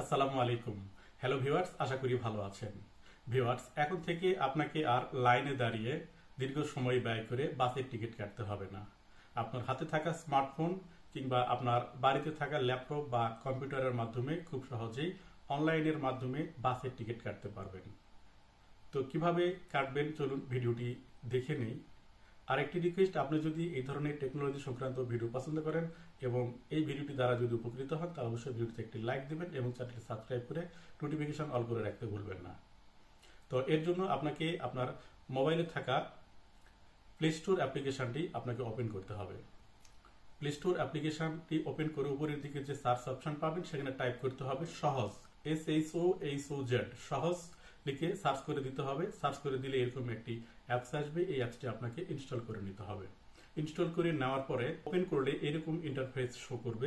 আসসালামু আলাইকুম। Hello viewers, আশা করি ভালো আছেন। ভিউয়ার্স, এখন থেকে আপনাকে আর লাইনে দাঁড়িয়ে দীর্ঘ সময় ব্যয় করে বাসের টিকিট কাটতে হবে না। আপনার হাতে থাকা স্মার্টফোন কিংবা আপনার বাড়িতে থাকা ল্যাপটপ বা কম্পিউটারের মাধ্যমে খুব সহজেই অনলাইনের মাধ্যমে বাসের টিকিট কাটতে পারবেন। তো কিভাবে কাটবেন চলুন ভিডিওটি দেখে নেই। আরেকটি রিকোয়েস্ট, আপনি যদি এই ধরনের টেকনোলজি সংক্রান্ত ভিডিও পছন্দ করেন এবং এই ভিডিওটি দ্বারা যদি উপকৃত হন তাহলে অবশ্যই ভিডিওতে একটি লাইক দিবেন এবং চ্যানেলটি সাবস্ক্রাইব করে নোটিফিকেশন অল করে রাখতে ভুলবেন না। তো এর জন্য আপনাকে আপনার মোবাইলে থাকা প্লে স্টোর অ্যাপ্লিকেশনটি আপনাকে ওপেন করতে হবে। প্লে স্টোর অ্যাপ্লিকেশনটি ওপেন করে উপরের দিকে যে সার্চ অপশন পাবেন সেখানে টাইপ করতে হবে সহজ, SHOHOZ, সহজ লিখে সার্চ করে দিতে হবে। সার্চ করে দিলে এরকম একটি অ্যাপস আসবে, এই অ্যাপসটি আপনাকে ইনস্টল করে নিতে হবে। ইনস্টল করে নেওয়ার পরে ওপেন করলে এরকম ইন্টারফেস শো করবে।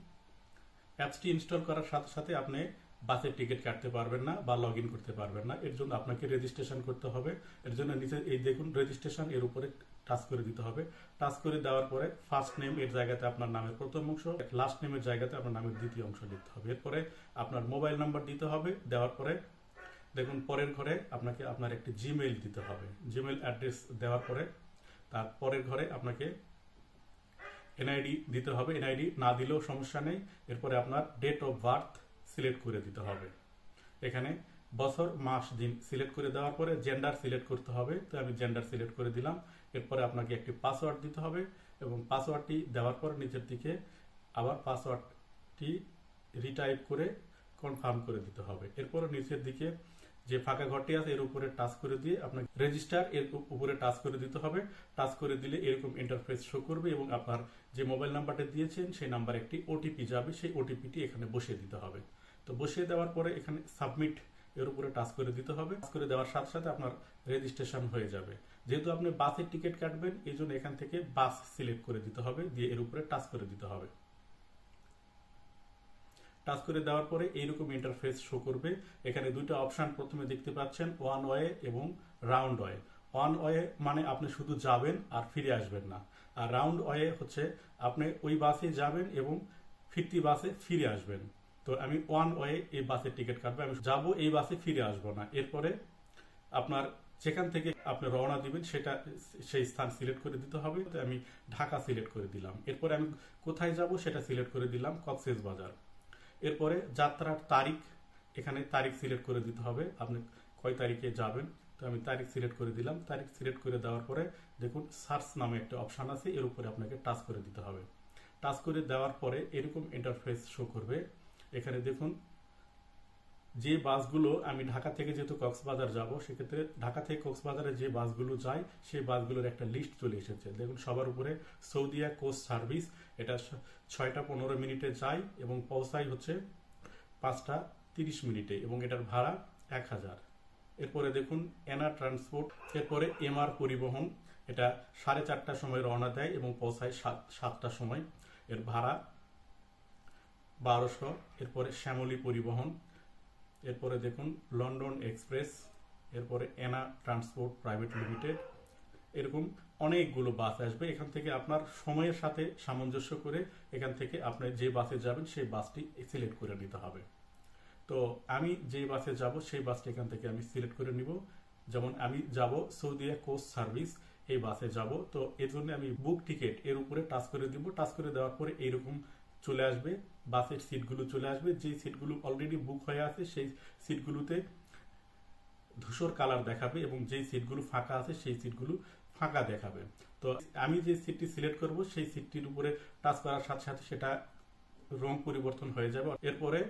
অ্যাপসটি ইনস্টল করার সাথে সাথে আপনি বাসের টিকিট কাটতে পারবেন না বা লগ ইন করতে পারবেন না। এর জন্য আপনাকে রেজিস্ট্রেশন করতে হবে। এর জন্য নিচে এই দেখুন রেজিস্ট্রেশন, এর উপরে টাচ করে দিতে হবে। টাচ করে দেওয়ার পরে ফার্স্ট নেম এর জায়গাতে আপনার নামের প্রথম অংশ, লাস্ট নেমের জায়গাতে আপনার নামের দ্বিতীয় অংশ লিখতে হবে। এরপরে আপনার মোবাইল নাম্বার দিতে হবে। দেওয়ার পরে দেখুন পরের ঘরে আপনাকে আপনার একটি জিমেইল দিতে হবে। জিমেইল অ্যাড্রেস দেওয়ার পরে তার পরের ঘরে আপনাকে এনআইডি দিতে হবে। এনআইডি না দিলেও সমস্যা নেই। এরপরে আপনার ডেট অফ বার্থ সিলেক্ট করে দিতে হবে। এখানে বছর মাস দিন সিলেক্ট করে দেওয়ার পরে জেন্ডার সিলেক্ট করতে হবে। তো আমি জেন্ডার সিলেক্ট করে দিলাম। এরপরে আপনাকে একটি পাসওয়ার্ড দিতে হবে এবং পাসওয়ার্ডটি দেওয়ার পর নিচের দিকে আবার পাসওয়ার্ডটি রিটাইপ করে কনফার্ম করে দিতে হবে। এরপর নিচের দিকে যে ফাঁকা ঘরটি আছে এর উপরে টাচ করে দিয়ে আপনাকে রেজিস্টার এর উপরে টাচ করে দিতে হবে। টাচ করে দিলে এরকম ইন্টারফেস শো করবে এবং আপনার যে মোবাইল নাম্বারটা দিয়েছেন সেই নাম্বার একটি ওটিপি যাবে, সেই ওটিপিটি এখানে বসিয়ে দিতে হবে। তো বসিয়ে দেওয়ার পরে এখানে সাবমিট এর উপরে টাচ করে দিতে হবে। টাচ করে দেওয়ার সাথে সাথে আপনার রেজিস্ট্রেশন হয়ে যাবে। যেহেতু আপনি বাসের টিকিট কাটবেন এই জন্য এখান থেকে বাস সিলেক্ট করে দিতে হবে, দিয়ে এর উপরে টাচ করে দিতে হবে। টাচ করে দেওয়ার পরে এইরকম ইন্টারফেস শো করবে। এখানে দুইটা অপশন প্রথমে দেখতে পাচ্ছেন, ওয়ান ওয়ে এবং রাউন্ড ওয়ে। ওয়ান ওয়ে মানে আপনি শুধু যাবেন আর ফিরে আসবেন না, আর রাউন্ড ওয়ে হচ্ছে আপনি ওই বাসে যাবেন এবং ফিরতি বাসে ফিরে আসবেন। তো আমি ওয়ান ওয়ে এই বাসের টিকিট কাটবো, আমি যাব এই বাসে ফিরে আসবো না। এরপরে আপনার যেখান থেকে আপনি রওনা দিবেন সেটা সেই স্থান সিলেক্ট করে দিতে হবে। তো আমি ঢাকা সিলেক্ট করে দিলাম। এরপরে আমি কোথায় যাব সেটা সিলেক্ট করে দিলাম কক্সবাজার। এরপরে যাত্রার তারিখ, এখানে তারিখ সিলেক্ট করে দিতে হবে আপনি কয় তারিখে যাবেন। তো আমি তারিখ সিলেক্ট করে দিলাম। তারিখ সিলেক্ট করে দেওয়ার পরে দেখুন সার্চ নামে একটা অপশন আছে, এর উপরে আপনাকে টাচ করে দিতে হবে। টাচ করে দেওয়ার পরে এরকম ইন্টারফেস শো করবে। এখানে দেখুন যে বাসগুলো আমি ঢাকা থেকে যেহেতু কক্সবাজার যাব, সেক্ষেত্রে ঢাকা থেকে কক্সবাজারে যে বাসগুলো যায় সেই বাসগুলোর একটা লিস্ট চলে এসেছে। দেখুন সবার উপরে সৌদিয়া কোস্ট সার্ভিস, এটা 6টা 15 মিনিটে যায় এবং পৌঁছায় হচ্ছে 5টা 30 মিনিটে এবং এটার ভাড়া 1000। এরপরে দেখুন এনা ট্রান্সপোর্ট, এরপরে এমআর পরিবহন, এটা 4:30টার সময় রওনা দেয় এবং পৌঁছায় 7টার সময়, এর ভাড়া 1200। এরপরে শ্যামলী পরিবহন, এরপরে দেখুন লন্ডন এক্সপ্রেস, এরপরে এনা ট্রান্সপোর্ট প্রাইভেট লিমিটেড। এরকম অনেকগুলো বাস আসবে। এখান থেকে আপনার সময়ের সাথে সামঞ্জস্য করে এখান থেকে আপনি যে বাসে যাবেন সেই বাসটি সিলেক্ট করে নিতে হবে। তো আমি যে বাসে যাব সেই বাসটি এখান থেকে আমি সিলেক্ট করে নিব। যেমন আমি যাব সৌদিয়া কোস্ট সার্ভিস, এই বাসে যাব। তো এর জন্য আমি বুক টিকিট এর উপরে টাচ করে দিব। টাচ করে দেওয়ার পরে এইরকম চলে আসবে, বাসের সিটগুলো চলে আসবে। যে সিটগুলো অলরেডি বুক হয়ে আছে সেই সিটগুলোতে ধূসর কালার দেখাবে এবং যেই সিটগুলো ফাঁকা আছে সেই সিটগুলো ফাঁকা দেখাবে। তো আমি যে সিটটি সিলেক্ট করব সেই সিটটির উপরে টাচ করার সাথে সাথে সেটা রং পরিবর্তন হয়ে যাবে। এরপরে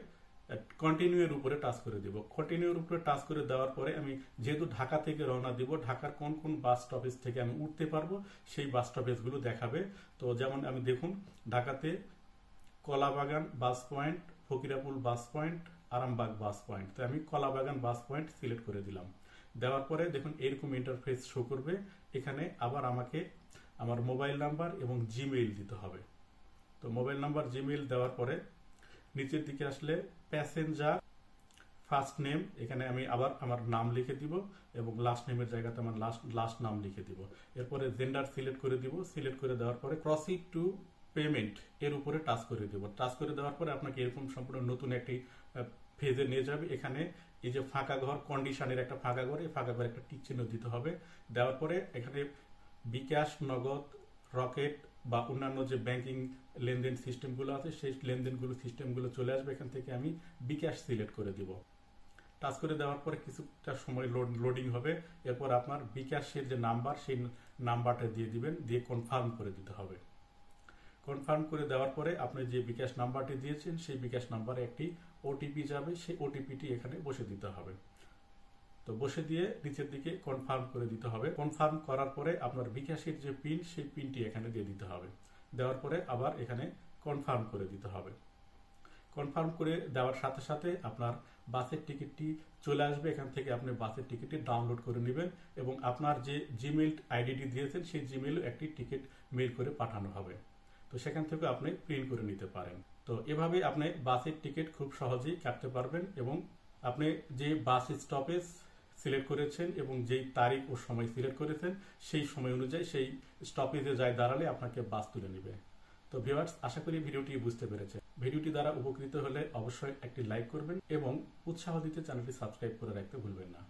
কন্টিনিউ এর উপরে টাচ করে দিব। কন্টিনিউ এর উপরে টাচ করে দেওয়ার পরে আমি যেহেতু ঢাকা থেকে রওনা দিব, ঢাকার কোন কোন বাস স্টপেজ থেকে আমি উঠতে পারবো সেই বাস স্টপেজগুলো দেখাবে। তো যেমন আমি দেখুন ঢাকাতে কলাবাগান বাস পয়েন্ট, ফকিরাপুল বাস পয়েন্ট, আরামবাগ বাস পয়েন্ট। তো আমি কলাবাগান বাস পয়েন্ট সিলেক্ট করে দিলাম। দেওয়ার পরে দেখুন এরকম ইন্টারফেস শো করবে। এখানে আবার আমাকে আমার মোবাইল নাম্বার এবং জিমেইল দিতে হবে। তো মোবাইল নাম্বার জিমেইল দেওয়ার পরে নিচের দিকে আসলে প্যাসেঞ্জার ফার্স্ট নেম, এখানে আমি আবার আমার নাম লিখে দিব এবং লাস্ট নেমের জায়গাতে আমার লাস্ট নাম লিখে দিব। এরপরে জেন্ডার সিলেক্ট করে দিব। সিলেক্ট করে দেওয়ার পরে প্রসিড টু পেমেন্ট এর উপরে টাচ করে দিব। টাচ করে দেওয়ার পরে আপনাকে এরকম সম্পূর্ণ নতুন একটি ফেজে নিয়ে যাবে। এখানে এই যে ফাঁকা ঘর, কন্ডিশনের একটা ফাঁকা ঘর, এই ফাঁকা ঘরে একটা টিক চিহ্ন দিতে হবে। দেওয়ার পরে এখানে বিকাশ, নগদ, রকেট বা অন্যান্য যে ব্যাংকিং লেনদেন সিস্টেমগুলো আছে সেই লেনদেনগুলো সিস্টেমগুলো চলে আসবে। এখান থেকে আমি বিকাশ সিলেক্ট করে দিব। টাচ করে দেওয়ার পরে কিছুটা সময় লোডিং হবে। এরপর আপনার বিকাশের যে নাম্বার সেই নাম্বারটা দিয়ে দিবেন, দিয়ে কনফার্ম করে দিতে হবে। কনফার্ম করে দেওয়ার পরে আপনি যে বিকাশ নাম্বারটি দিয়েছেন সেই বিকাশ নাম্বারে একটি ওটিপি যাবে, সেই ওটিপিটি এখানে বসে দিতে হবে। তো বসে দিয়ে নিচের দিকে কনফার্ম করে দিতে হবে। কনফার্ম করার পরে আপনার বিকাশের যে পিন সেই পিনটি এখানে দিয়ে দিতে হবে। দেওয়ার পরে আবার এখানে কনফার্ম করে দিতে হবে। কনফার্ম করে দেওয়ার সাথে সাথে আপনার বাসের টিকিটটি চলে আসবে। এখান থেকে আপনি বাসের টিকিটটি ডাউনলোড করে নেবেন এবং আপনার যে জিমেইল আইডিটি দিয়েছেন সেই জিমেইলে একটি টিকিট মেইল করে পাঠানো হবে। তো সেখান থেকে আপনি প্রিন্ট করে নিতে পারেন। তো এভাবে আপনি বাসের টিকিট খুব সহজেই কাটতে পারবেন এবং আপনি যে বাস স্টপেজ সিলেক্ট করেছেন এবং যেই তারিখ ও সময় সিলেক্ট করেছেন সেই সময় অনুযায়ী সেই স্টপেজে যায় দাঁড়ালে আপনাকে বাস তুলে নেবে। তো ভিউয়ার্স, আশা করি ভিডিওটি বুঝতে পেরেছেন। ভিডিওটি দ্বারা উপকৃত হলে অবশ্যই একটি লাইক করবেন এবং উৎসাহ দিতে চ্যানেলটি সাবস্ক্রাইব করে রাখতে ভুলবেন না।